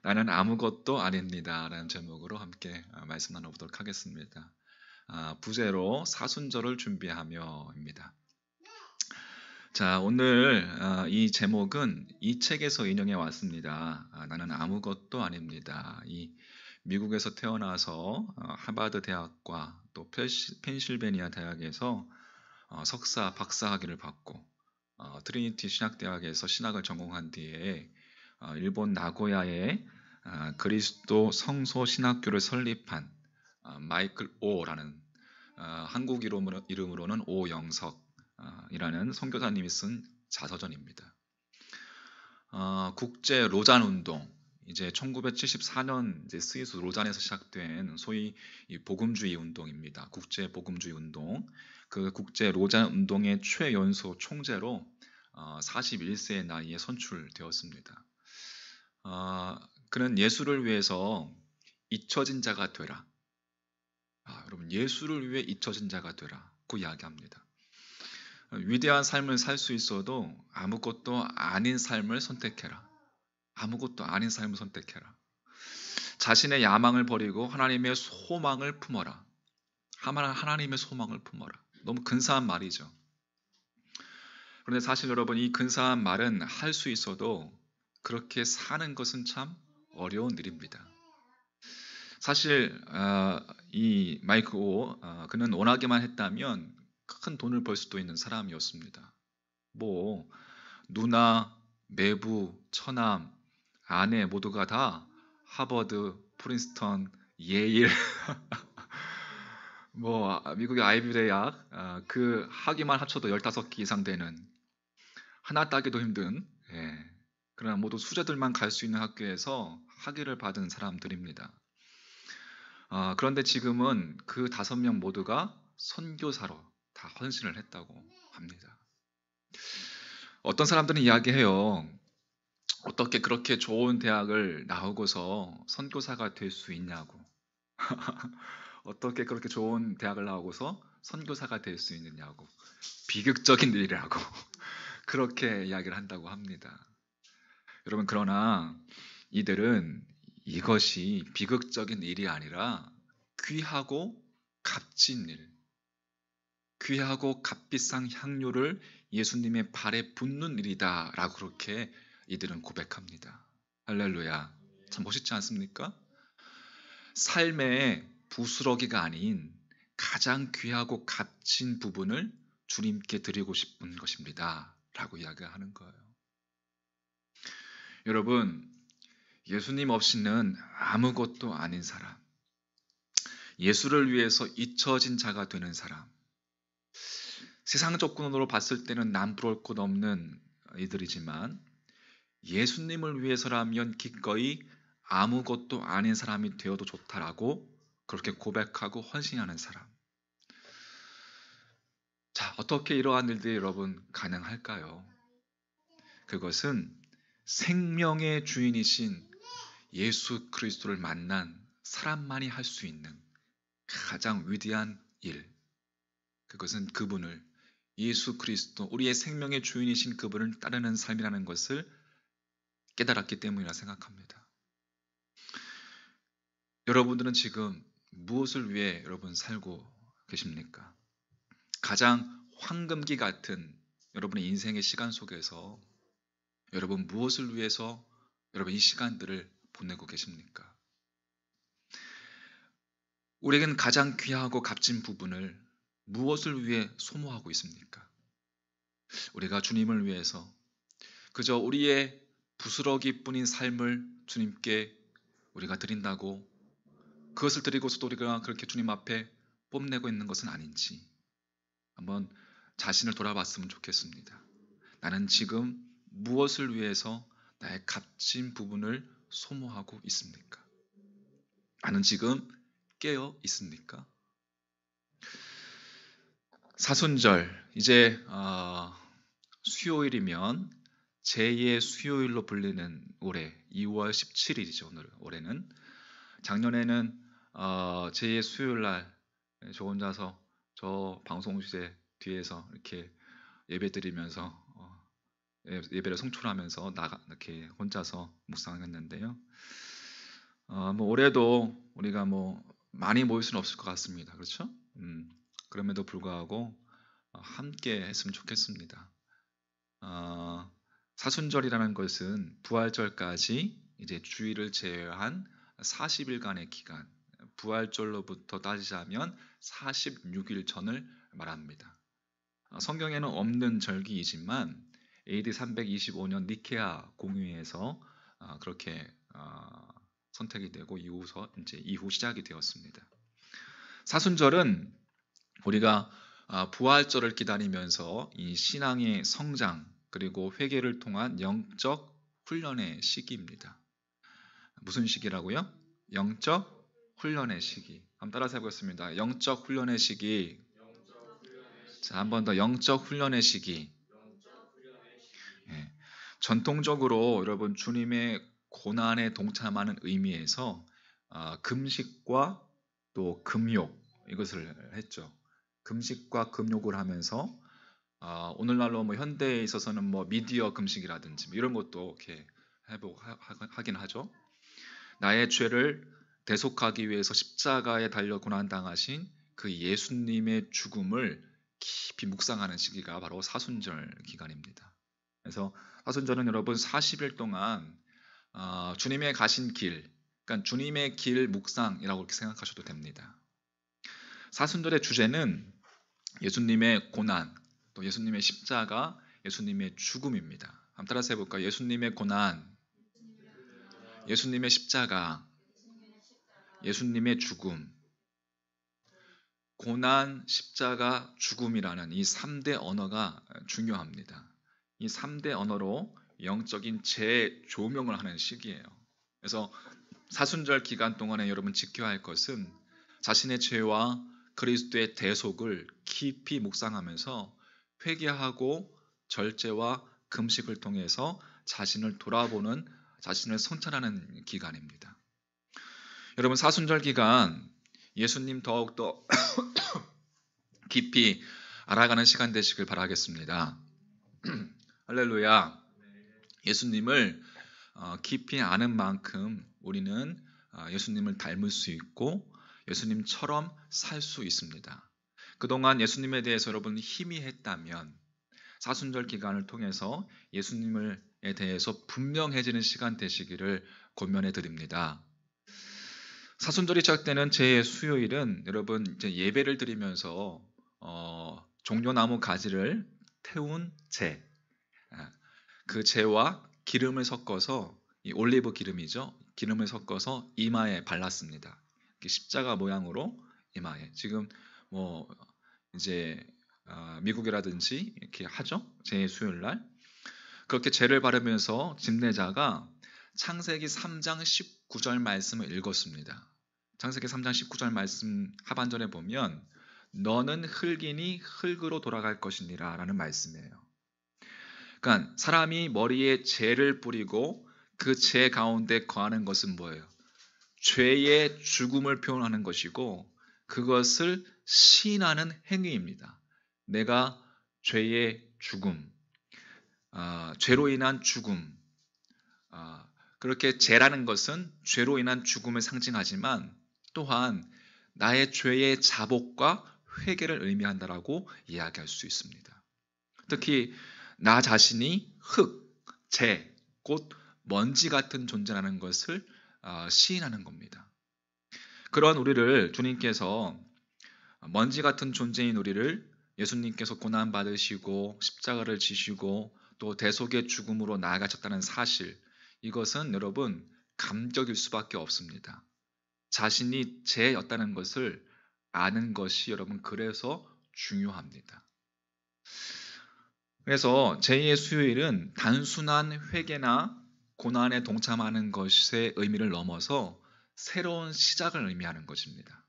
나는 아무것도 아닙니다. 라는 제목으로 함께 말씀 나눠보도록 하겠습니다. 부제로 사순절을 준비하며입니다. 자, 오늘 이 제목은 이 책에서 인용해 왔습니다. 나는 아무것도 아닙니다. 이 미국에서 태어나서 하버드 대학과 또 펜실베니아 대학에서 석사, 박사 학위를 받고 트리니티 신학대학에서 신학을 전공한 뒤에 일본 나고야에 그리스도 성소 신학교를 설립한 마이클 오라는 한국 이름으로는 오영석이라는 선교사님이 쓴 자서전입니다. 국제 로잔 운동, 이제 1974년 이제 스위스 로잔에서 시작된 소위 이 복음주의 운동입니다. 국제 복음주의 운동. 그 국제 로잔 운동의 최연소 총재로 41세의 나이에 선출되었습니다. 그는 예수를 위해서 잊혀진 자가 되라. 여러분, 예수를 위해 잊혀진 자가 되라. 그 이야기합니다. 위대한 삶을 살 수 있어도 아무것도 아닌 삶을 선택해라. 아무것도 아닌 삶을 선택해라. 자신의 야망을 버리고 하나님의 소망을 품어라. 하나님의 소망을 품어라. 너무 근사한 말이죠. 그런데 사실 여러분, 이 근사한 말은 할 수 있어도 그렇게 사는 것은 참 어려운 일입니다. 사실 이 마이크 오, 그는 원하기만 했다면 큰 돈을 벌 수도 있는 사람이었습니다. 뭐 누나, 매부, 처남, 아내 모두가 다 하버드, 프린스턴, 예일, 뭐 미국의 아이비 대학 그 학위만 합쳐도 15개 이상 되는, 하나 따기도 힘든, 그러나 모두 수재들만 갈 수 있는 학교에서 학위를 받은 사람들입니다. 그런데 지금은 그 5명 모두가 선교사로 다 헌신을 했다고 합니다. 어떤 사람들은 이야기해요. 어떻게 그렇게 좋은 대학을 나오고서 선교사가 될 수 있냐고. 어떻게 그렇게 좋은 대학을 나오고서 선교사가 될 수 있느냐고. 비극적인 일이라고. 그렇게 이야기를 한다고 합니다. 여러분, 그러나 이들은 이것이 비극적인 일이 아니라 귀하고 값진 일, 귀하고 값비싼 향유를 예수님의 발에 붓는 일이다 라고 그렇게 이들은 고백합니다. 할렐루야. 참 멋있지 않습니까? 삶의 부스러기가 아닌 가장 귀하고 값진 부분을 주님께 드리고 싶은 것입니다 라고 이야기하는 거예요. 여러분, 예수님 없이는 아무것도 아닌 사람, 예수를 위해서 잊혀진 자가 되는 사람, 세상 조건으로 봤을 때는 남부러울 것 없는 이들이지만 예수님을 위해서라면 기꺼이 아무것도 아닌 사람이 되어도 좋다라고 그렇게 고백하고 헌신하는 사람. 자, 어떻게 이러한 일들이 여러분 가능할까요? 그것은 생명의 주인이신 예수 그리스도를 만난 사람만이 할 수 있는 가장 위대한 일, 그것은 그분을, 예수 그리스도, 우리의 생명의 주인이신 그분을 따르는 삶이라는 것을 깨달았기 때문이라 생각합니다. 여러분들은 지금 무엇을 위해 여러분 살고 계십니까? 가장 황금기 같은 여러분의 인생의 시간 속에서 여러분 무엇을 위해서 여러분 이 시간들을 보내고 계십니까? 우리에겐 가장 귀하고 값진 부분을 무엇을 위해 소모하고 있습니까? 우리가 주님을 위해서 그저 우리의 부스러기뿐인 삶을 주님께 우리가 드린다고 그것을 드리고서도 우리가 그렇게 주님 앞에 뽐내고 있는 것은 아닌지 한번 자신을 돌아봤으면 좋겠습니다. 나는 지금 무엇을 위해서 나의 값진 부분을 소모하고 있습니까? 나는 지금 깨어 있습니까? 사순절, 이제 수요일이면 제2의 수요일로 불리는 올해 2월 17일이죠. 올해는. 작년에는 제2의 수요일 날 저 혼자서 저 방송실에 뒤에서 이렇게 예배 드리면서 예배를 성출하면서 이렇게 혼자서 묵상했는데요. 뭐 올해도 우리가 뭐 많이 모일 수는 없을 것 같습니다. 그렇죠? 그럼에도 불구하고 함께 했으면 좋겠습니다. 사순절이라는 것은 부활절까지 이제 주일을 제외한 40일간의 기간, 부활절로부터 따지자면 46일 전을 말합니다. 성경에는 없는 절기이지만 AD 325년 니케아 공의회에서 그렇게 선택이 되고 이후 시작이 되었습니다. 사순절은 우리가 부활절을 기다리면서 이 신앙의 성장 그리고 회개를 통한 영적 훈련의 시기입니다. 무슨 시기라고요? 영적 훈련의 시기. 한번 따라서 해보겠습니다. 영적 훈련의 시기. 자, 한 번 더 영적 훈련의 시기. 예. 전통적으로 여러분 주님의 고난에 동참하는 의미에서 금식과 또 금욕 이것을 했죠. 금식과 금욕을 하면서 오늘날로 뭐 현대에 있어서는 뭐 미디어 금식이라든지 뭐 이런 것도 이렇게 하긴 하죠. 나의 죄를 대속하기 위해서 십자가에 달려 고난당하신 그 예수님의 죽음을 깊이 묵상하는 시기가 바로 사순절 기간입니다. 그래서 사순절은 여러분 40일 동안 주님의 가신 길, 그러니까 주님의 길 묵상이라고 이렇게 생각하셔도 됩니다. 사순절의 주제는 예수님의 고난, 또 예수님의 십자가, 예수님의 죽음입니다. 한번 따라서 해볼까요? 예수님의 고난, 예수님의 십자가, 예수님의 죽음. 고난, 십자가, 죽음이라는 이 3대 언어가 중요합니다. 이 3대 언어로 영적인 재조명을 하는 시기예요. 그래서 사순절 기간 동안에 여러분 지켜야 할 것은 자신의 죄와 그리스도의 대속을 깊이 묵상하면서 회개하고 절제와 금식을 통해서 자신을 돌아보는, 자신을 성찰하는 기간입니다. 여러분 사순절 기간 예수님 더욱더 깊이 알아가는 시간 되시길 바라겠습니다. 할렐루야. 예수님을 깊이 아는 만큼 우리는 예수님을 닮을 수 있고 예수님처럼 살 수 있습니다. 그동안 예수님에 대해서 여러분 희미했다면 사순절 기간을 통해서 예수님에 대해서 분명해지는 시간 되시기를 권면해 드립니다. 사순절이 시작되는 제 수요일은 여러분 이제 예배를 드리면서 종려나무 가지를 태운 재, 그 재와 기름을 섞어서 이 올리브 기름이죠. 기름을 섞어서 이마에 발랐습니다. 십자가 모양으로 이마에. 지금 뭐 이제 미국이라든지 이렇게 하죠. 제 수요일 날 그렇게 재를 바르면서 집례자가 창세기 3장 19절 말씀을 읽었습니다. 창세기 3장 19절 말씀 하반절에 보면 너는 흙이니 흙으로 돌아갈 것이니라 라는 말씀이에요. 그러니까 사람이 머리에 재를 뿌리고 그 재 가운데 거하는 것은 뭐예요? 죄의 죽음을 표현하는 것이고 그것을 시인하는 행위입니다. 내가 죄의 죽음, 죄로 인한 죽음, 그렇게 죄라는 것은 죄로 인한 죽음을 상징하지만 또한 나의 죄의 자복과 회개를 의미한다라고 이야기할 수 있습니다. 특히 나 자신이 흙, 재, 곧 먼지 같은 존재라는 것을 시인하는 겁니다. 그런 우리를 주님께서 먼지 같은 존재인 우리를 예수님께서 고난 받으시고 십자가를 지시고 또 대속의 죽음으로 나아가셨다는 사실, 이것은 여러분 감격일 수밖에 없습니다. 자신이 죄였다는 것을 아는 것이 여러분 그래서 중요합니다. 그래서 제2의 수요일은 단순한 회개나 고난에 동참하는 것의 의미를 넘어서 새로운 시작을 의미하는 것입니다.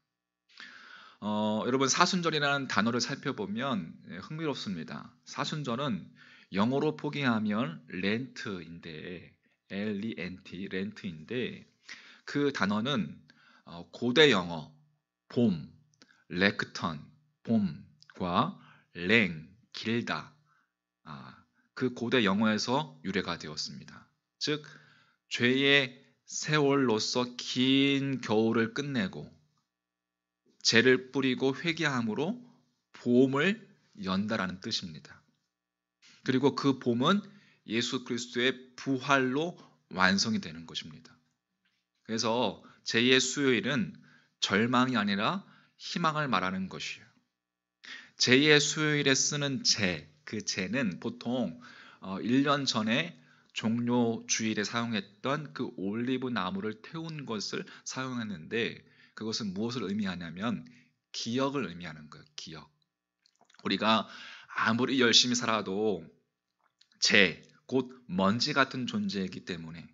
여러분 사순절이라는 단어를 살펴보면 흥미롭습니다. 사순절은 영어로 포기하면 렌트인데 L-E-N-T, 렌트인데 그 단어는 고대 영어 봄, 레크턴, 봄과 랭, 길다, 그 고대 영어에서 유래가 되었습니다. 즉 죄의 세월로서 긴 겨울을 끝내고 죄를 뿌리고 회개함으로 봄을 연다라는 뜻입니다. 그리고 그 봄은 예수 그리스도의 부활로 완성이 되는 것입니다. 그래서 제2의 수요일은 절망이 아니라 희망을 말하는 것이에요. 제2의 수요일에 쓰는 그 제는 보통 1년 전에 종료 주일에 사용했던 그 올리브 나무를 태운 것을 사용했는데, 그것은 무엇을 의미하냐면 기억을 의미하는 거예요. 기억. 우리가 아무리 열심히 살아도 곧 먼지 같은 존재이기 때문에,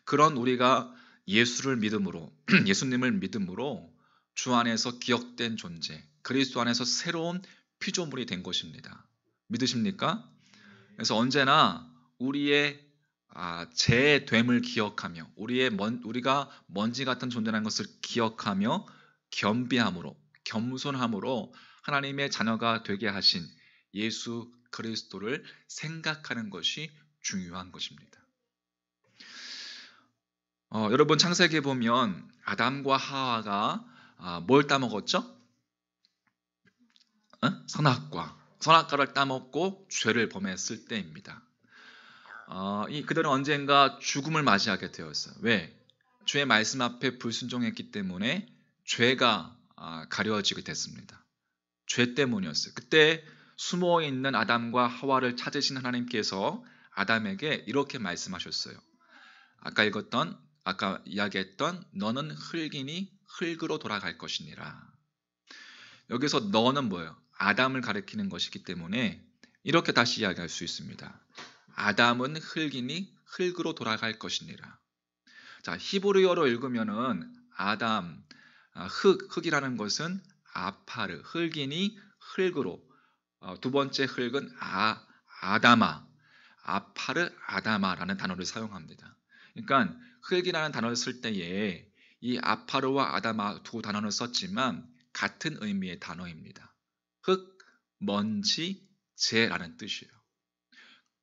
그런 우리가 예수를 믿음으로 예수님을 믿음으로 주 안에서 기억된 존재, 그리스도 안에서 새로운 피조물이 된 것입니다. 믿으십니까? 그래서 언제나 우리의 죄됨을 기억하며 우리가 먼지 같은 존재라는 것을 기억하며 겸비함으로, 겸손함으로 하나님의 자녀가 되게 하신 예수 그리스도를 생각하는 것이 중요한 것입니다. 여러분, 창세기에 보면 아담과 하와가 뭘 따먹었죠? 선악과를 따먹고 죄를 범했을 때입니다. 그들은 언젠가 죽음을 맞이하게 되었어요. 왜? 주의 말씀 앞에 불순종했기 때문에 죄가 가려지게 됐습니다. 죄 때문이었어요. 그때 숨어있는 아담과 하와를 찾으신 하나님께서 아담에게 이렇게 말씀하셨어요. 아까 이야기했던 너는 흙이니 흙으로 돌아갈 것이니라. 여기서 너는 뭐예요? 아담을 가리키는 것이기 때문에 이렇게 다시 이야기할 수 있습니다. 아담은 흙이니 흙으로 돌아갈 것이니라. 자, 히브리어로 읽으면은 아담, 흙이라는 것은 아파르, 흙이니 흙으로. 두 번째 흙은 아다마, 아파르 아다마라는 단어를 사용합니다. 그러니까 흙이라는 단어를 쓸 때에 이 아파르와 아다마 두 단어를 썼지만 같은 의미의 단어입니다. 흙, 먼지, 죄라는 뜻이에요.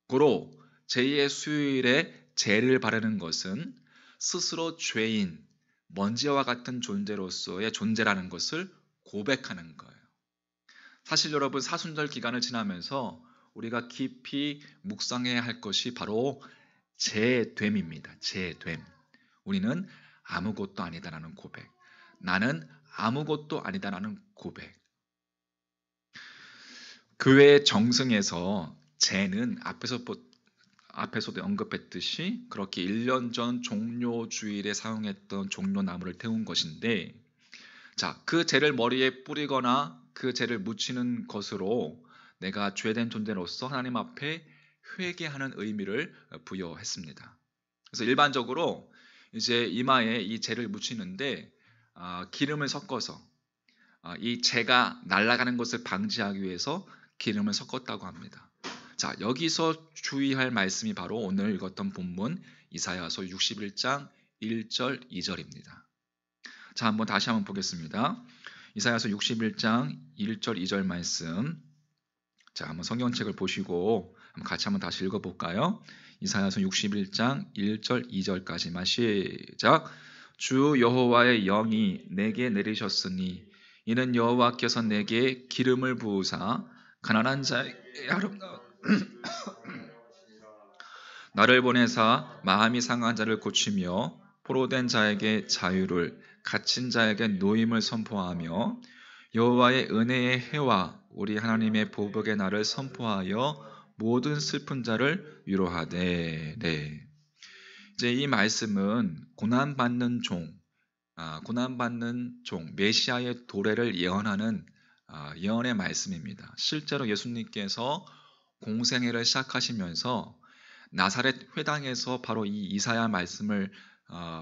고로 제2의 수요일에 죄를 바르는 것은 스스로 죄인, 먼지와 같은 존재로서의 존재라는 것을 고백하는 거예요. 사실 여러분, 사순절 기간을 지나면서 우리가 깊이 묵상해야 할 것이 바로 죄됨입니다. 죄됨. 우리는 아무것도 아니다라는 고백. 나는 아무것도 아니다라는 고백. 교회의 정승에서 죄는 앞에서도 언급했듯이 그렇게 1년 전 종료 주일에 사용했던 종료 나무를 태운 것인데, 자, 그 죄를 머리에 뿌리거나 그 죄를 묻히는 것으로 내가 죄된 존재로서 하나님 앞에 회개하는 의미를 부여했습니다. 그래서 일반적으로 이제 이마에 이 죄를 묻히는데 기름을 섞어서 이 죄가 날아가는 것을 방지하기 위해서 기름을 섞었다고 합니다. 자, 여기서 주의할 말씀이 바로 오늘 읽었던 본문 이사야서 61장 1절 2절입니다. 자, 다시 한번 보겠습니다. 이사야서 61장 1절 2절 말씀. 자, 한번 성경책을 보시고 같이 한번 다시 읽어볼까요? 이사야서 61장 1절 2절까지만 시작. 주 여호와의 영이 내게 내리셨으니 이는 여호와께서 내게 기름을 부으사 가난한 자에게 아름다운 나를 보내사 마음이 상한 자를 고치며 포로된 자에게 자유를, 갇힌 자에게 노임을 선포하며 여호와의 은혜의 해와 우리 하나님의 보복의 날을 선포하여 모든 슬픈 자를 위로하되. 네. 이제 이 말씀은 고난받는 종 메시아의 도래를 예언하는 예언의 말씀입니다. 실제로 예수님께서 공생애를 시작하시면서 나사렛 회당에서 바로 이 이사야 말씀을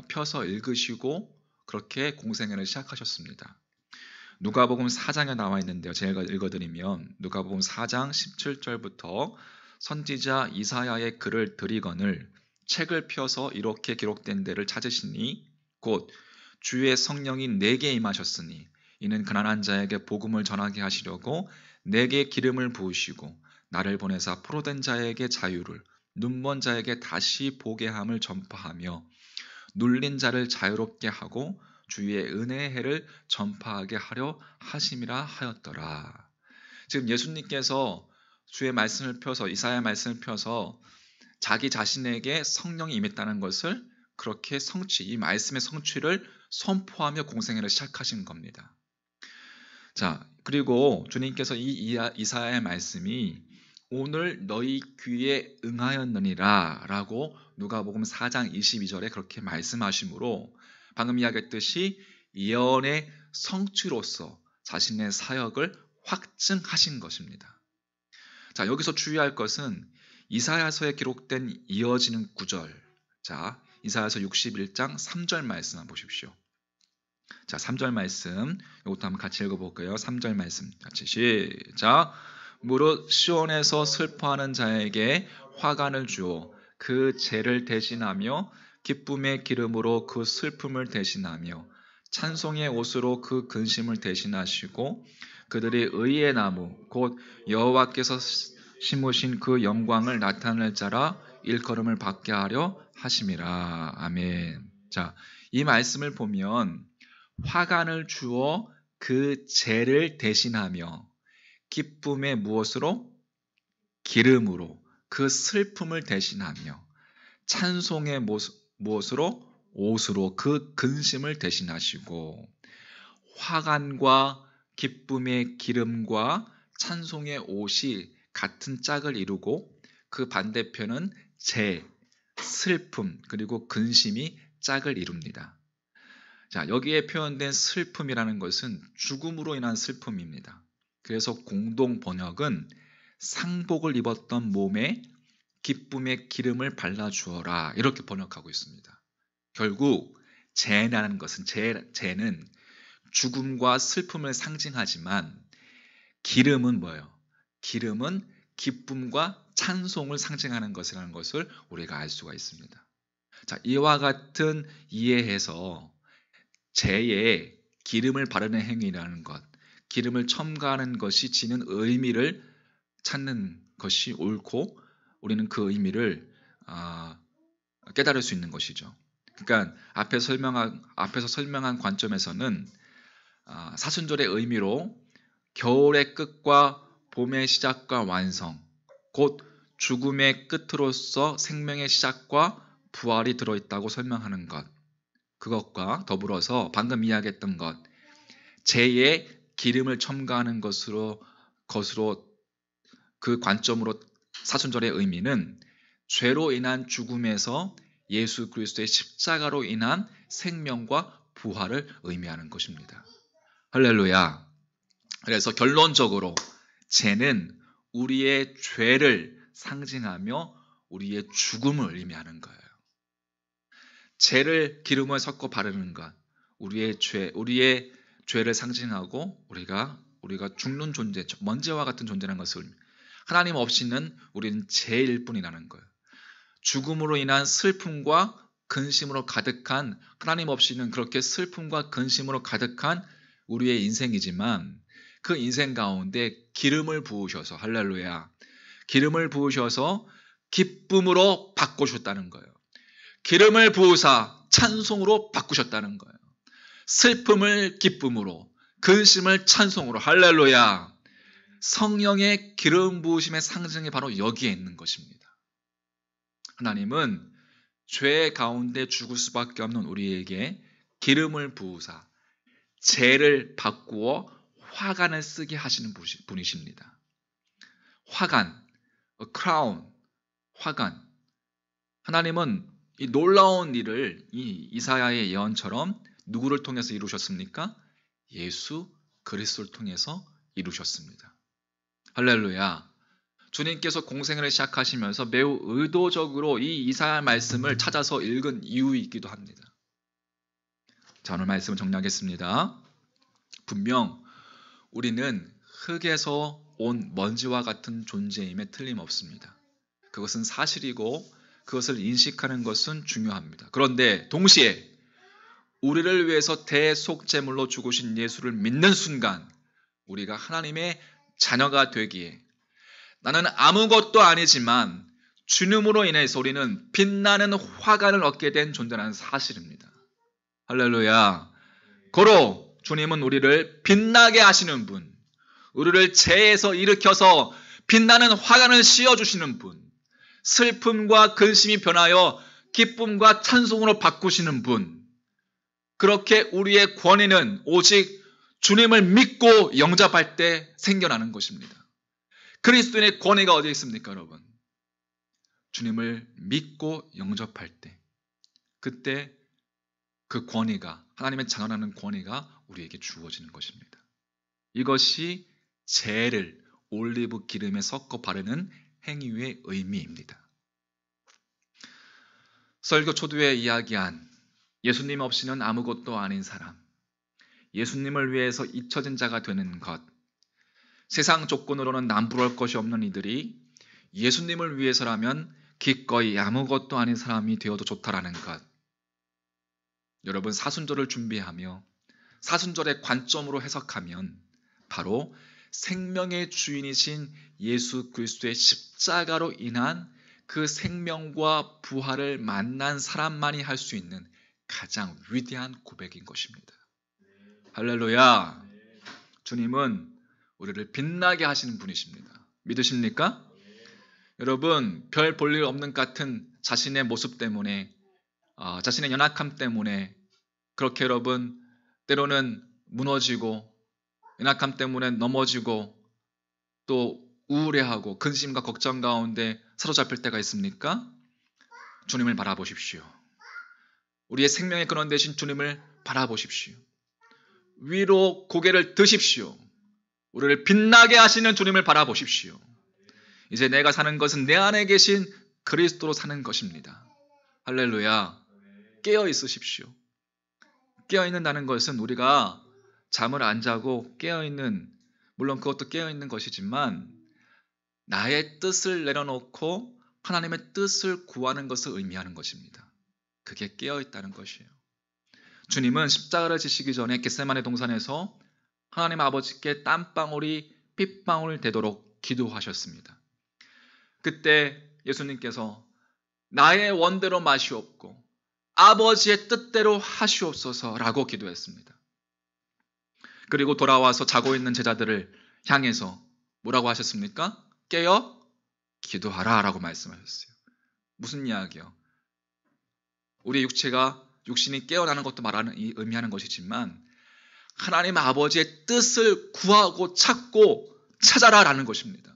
펴서 읽으시고 그렇게 공생애를 시작하셨습니다. 누가복음 4장에 나와 있는데요. 제가 읽어드리면 누가복음 4장 17절부터 선지자 이사야의 글을 들이거늘 책을 펴서 이렇게 기록된 데를 찾으시니 곧 주의 성령이 내게 임하셨으니 이는 가난한 자에게 복음을 전하게 하시려고 내게 기름을 부으시고 나를 보내사 포로된 자에게 자유를, 눈먼 자에게 다시 보게 함을 전파하며 눌린 자를 자유롭게 하고 주의 은혜의 해를 전파하게 하려 하심이라 하였더라. 지금 예수님께서 주의 말씀을 펴서 이사야 말씀을 펴서 자기 자신에게 성령이 임했다는 것을 그렇게 이 말씀의 성취를 선포하며 공생애를 시작하신 겁니다. 자, 그리고 주님께서 이 이사야의 말씀이 오늘 너희 귀에 응하였느니라 라고 누가복음 4장 22절에 그렇게 말씀하시므로 방금 이야기했듯이 예언의 성취로서 자신의 사역을 확증하신 것입니다. 자, 여기서 주의할 것은 이사야서에 기록된 이어지는 구절. 자, 이사야서 61장 3절 말씀 한번 보십시오. 자, 3절 말씀 이것도 한번 같이 읽어볼게요. 3절 말씀 같이 시작. 무릇 시온에서 슬퍼하는 자에게 화관을 주어 그 죄를 대신하며 기쁨의 기름으로 그 슬픔을 대신하며 찬송의 옷으로 그 근심을 대신하시고 그들이 의의 나무 곧 여호와께서 심으신 그 영광을 나타낼 자라 일컬음을 받게 하려 하심이라. 아멘. 자, 이 말씀을 보면 화관을 주어 그 죄를 대신하며 기쁨의 무엇으로? 기름으로 그 슬픔을 대신하며 찬송의 무엇으로? 옷으로 그 근심을 대신하시고 화관과 기쁨의 기름과 찬송의 옷이 같은 짝을 이루고 그 반대편은 죄, 슬픔 그리고 근심이 짝을 이룹니다. 자, 여기에 표현된 슬픔이라는 것은 죽음으로 인한 슬픔입니다. 그래서 공동 번역은 상복을 입었던 몸에 기쁨의 기름을 발라주어라 이렇게 번역하고 있습니다. 결국 죄라는 것은 죄는 죽음과 슬픔을 상징하지만 기름은 뭐예요? 기름은 기쁨과 찬송을 상징하는 것이라는 것을 우리가 알 수가 있습니다. 자, 이와 같은 이해에서 죄에 기름을 바르는 행위라는 것, 기름을 첨가하는 것이 지닌 의미를 찾는 것이 옳고 우리는 그 의미를 깨달을 수 있는 것이죠. 그러니까 앞에서 설명한 관점에서는 사순절의 의미로 겨울의 끝과 봄의 시작과 완성, 곧 죽음의 끝으로서 생명의 시작과 부활이 들어있다고 설명하는 것, 그것과 더불어서 방금 이야기했던 것, 죄에 기름을 첨가하는 것으로 그 관점으로 사순절의 의미는 죄로 인한 죽음에서 예수 그리스도의 십자가로 인한 생명과 부활을 의미하는 것입니다. 할렐루야. 그래서 결론적으로 죄는 우리의 죄를 상징하며 우리의 죽음을 의미하는 거예요. 죄를 기름을 섞어 바르는 것, 우리의 죄를 상징하고 우리가 죽는 존재, 먼지와 같은 존재라는 것을 하나님 없이는 우리는 죄일 뿐이라는 거예요. 죽음으로 인한 슬픔과 근심으로 가득한 하나님 없이는 그렇게 슬픔과 근심으로 가득한 우리의 인생이지만 그 인생 가운데 기름을 부으셔서 할렐루야 기름을 부으셔서 기쁨으로 바꾸셨다는 거예요. 기름을 부으사 찬송으로 바꾸셨다는 거예요. 슬픔을 기쁨으로 근심을 찬송으로 할렐루야. 성령의 기름 부으심의 상징이 바로 여기에 있는 것입니다. 하나님은 죄 가운데 죽을 수밖에 없는 우리에게 기름을 부으사 죄를 바꾸어 화관을 쓰게 하시는 분이십니다. 화관, a crown, 화관. 하나님은 이 놀라운 일을 이 이사야의 예언처럼 누구를 통해서 이루셨습니까? 예수 그리스도를 통해서 이루셨습니다. 할렐루야. 주님께서 공생애를 시작하시면서 매우 의도적으로 이 이사야 말씀을 찾아서 읽은 이유이기도 합니다. 자, 오늘 말씀을 정리하겠습니다. 분명 우리는 흙에서 온 먼지와 같은 존재임에 틀림없습니다. 그것은 사실이고 그것을 인식하는 것은 중요합니다. 그런데 동시에 우리를 위해서 대속제물로 죽으신 예수를 믿는 순간 우리가 하나님의 자녀가 되기에 나는 아무것도 아니지만 주님으로 인해서 우리는 빛나는 화관을 얻게 된 존재라는 사실입니다. 할렐루야. 고로 주님은 우리를 빛나게 하시는 분, 우리를 죄에서 일으켜서 빛나는 화관을 씌워주시는 분, 슬픔과 근심이 변하여 기쁨과 찬송으로 바꾸시는 분, 그렇게 우리의 권위는 오직 주님을 믿고 영접할 때 생겨나는 것입니다. 그리스도인의 권위가 어디에 있습니까, 여러분? 주님을 믿고 영접할 때, 그때 그 권위가, 하나님의 자녀라는 권위가 우리에게 주어지는 것입니다. 이것이 죄를 올리브 기름에 섞어 바르는 행위의 의미입니다. 설교 초두에 이야기한 예수님 없이는 아무것도 아닌 사람, 예수님을 위해서 잊혀진 자가 되는 것, 세상 조건으로는 남부러울 것이 없는 이들이 예수님을 위해서라면 기꺼이 아무것도 아닌 사람이 되어도 좋다라는 것. 여러분, 사순절을 준비하며 사순절의 관점으로 해석하면 바로 생명의 주인이신 예수 그리스도의 십자가로 인한 그 생명과 부활을 만난 사람만이 할 수 있는 가장 위대한 고백인 것입니다. 할렐루야. 주님은 우리를 빛나게 하시는 분이십니다. 믿으십니까? 여러분, 별 볼 일 없는 것 같은 자신의 모습 때문에, 자신의 연약함 때문에 그렇게 여러분 때로는 무너지고, 연약함 때문에 넘어지고, 또 우울해하고 근심과 걱정 가운데 사로잡힐 때가 있습니까? 주님을 바라보십시오. 우리의 생명의 근원 되신 주님을 바라보십시오. 위로 고개를 드십시오. 우리를 빛나게 하시는 주님을 바라보십시오. 이제 내가 사는 것은 내 안에 계신 그리스도로 사는 것입니다. 할렐루야. 깨어 있으십시오. 깨어 있는다는 것은 우리가 잠을 안 자고 깨어 있는, 물론 그것도 깨어 있는 것이지만 나의 뜻을 내려놓고 하나님의 뜻을 구하는 것을 의미하는 것입니다. 그게 깨어 있다는 것이에요. 주님은 십자가를 지시기 전에 겟세마네 동산에서 하나님 아버지께 땀방울이 핏방울 되도록 기도하셨습니다. 그때 예수님께서 나의 원대로 마시옵고 아버지의 뜻대로 하시옵소서라고 기도했습니다. 그리고 돌아와서 자고 있는 제자들을 향해서 뭐라고 하셨습니까? 깨어 기도하라 라고 말씀하셨어요. 무슨 이야기요? 우리 육신이 깨어나는 것도 의미하는 것이지만 하나님 아버지의 뜻을 구하고 찾고 찾아라 라는 것입니다.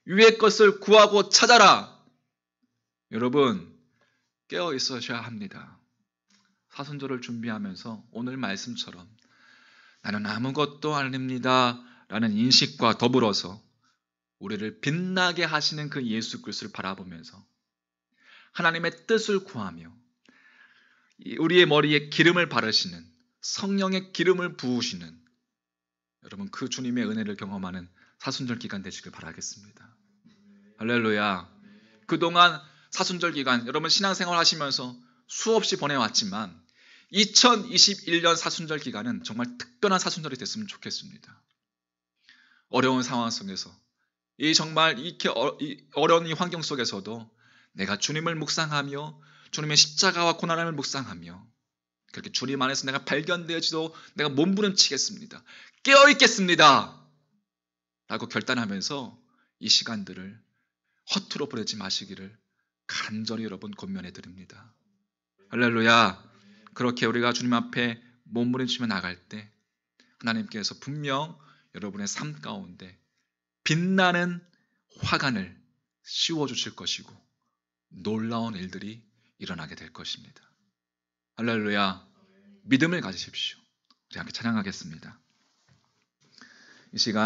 위의 것을 구하고 찾아라. 여러분, 깨어 있으셔야 합니다. 사순절을 준비하면서 오늘 말씀처럼 나는 아무것도 아닙니다 라는 인식과 더불어서 우리를 빛나게 하시는 그 예수 그리스도를 바라보면서 하나님의 뜻을 구하며 우리의 머리에 기름을 바르시는, 성령의 기름을 부으시는 여러분, 그 주님의 은혜를 경험하는 사순절 기간 되시길 바라겠습니다. 할렐루야. 그동안 사순절 기간 여러분 신앙생활 하시면서 수없이 보내왔지만 2021년 사순절 기간은 정말 특별한 사순절이 됐으면 좋겠습니다. 어려운 상황 속에서 정말 이렇게 어려운 이 환경 속에서도 내가 주님을 묵상하며 주님의 십자가와 고난을 묵상하며 그렇게 주님 안에서 내가 발견되어지도 내가 몸부림치겠습니다. 깨어있겠습니다 라고 결단하면서 이 시간들을 허투루 보내지 마시기를 간절히 여러분 권면해 드립니다. 할렐루야. 그렇게 우리가 주님 앞에 몸부림치며 나갈 때 하나님께서 분명 여러분의 삶 가운데 빛나는 화관을 씌워주실 것이고 놀라운 일들이 일어나게 될 것입니다. 할렐루야. 믿음을 가지십시오. 우리 함께 찬양하겠습니다. 이 시간